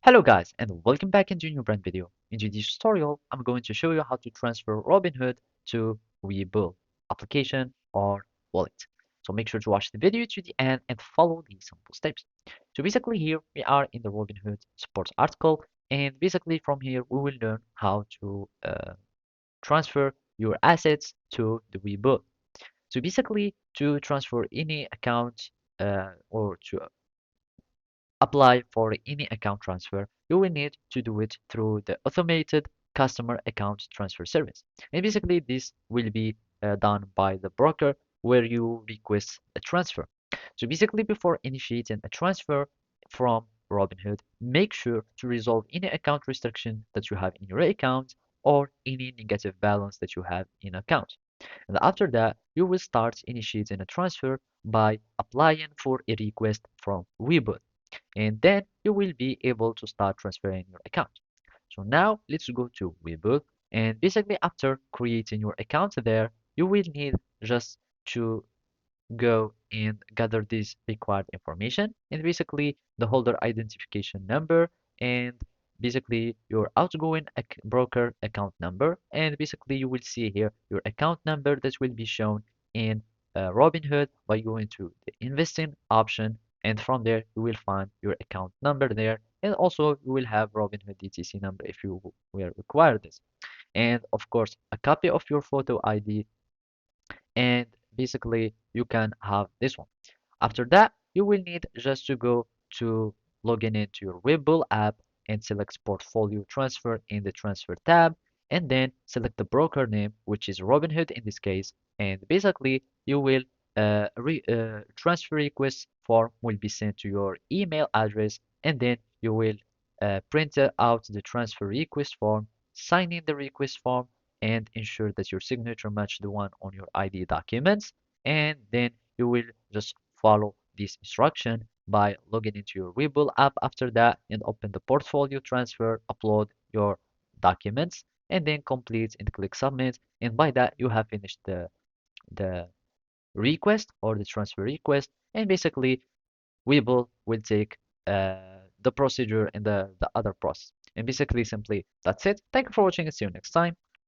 Hello guys and welcome back into a new brand video. In today's tutorial, I'm going to show you how to transfer Robinhood to Webull application or wallet. So make sure to watch the video to the end and follow these simple steps. So basically here we are in the Robinhood support article, and basically from here we will learn how to transfer your assets to the Webull. So basically to transfer any account or to apply for any account transfer, you will need to do it through the automated customer account transfer service. And basically, this will be done by the broker where you request a transfer. So basically, before initiating a transfer from Robinhood, make sure to resolve any account restriction that you have in your account or any negative balance that you have in account. And after that, you will start initiating a transfer by applying for a request from Webull, and then you will be able to start transferring your account. So now let's go to Webull, and basically after creating your account there, you will need just to go and gather this required information, and basically the holder identification number, and basically your outgoing broker account number, and basically you will see here your account number that will be shown in Robinhood by going to the investing option, and from there you will find your account number there, and also you will have Robinhood DTC number if you will require this, and of course a copy of your photo ID, and basically you can have this one. After that, you will need just to go to login into your Webull app and select portfolio transfer in the transfer tab, and then select the broker name, which is Robinhood in this case, and basically you will transfer request form will be sent to your email address, and then you will print out the transfer request form, sign in the request form, and ensure that your signature match the one on your ID documents, and then you will just follow this instruction by logging into your Webull app after that, and open the portfolio transfer, upload your documents, and then complete and click submit, and by that you have finished the request or the transfer request, and basically Webull will take the procedure and the other process. And basically simply that's it. Thank you for watching and see you next time.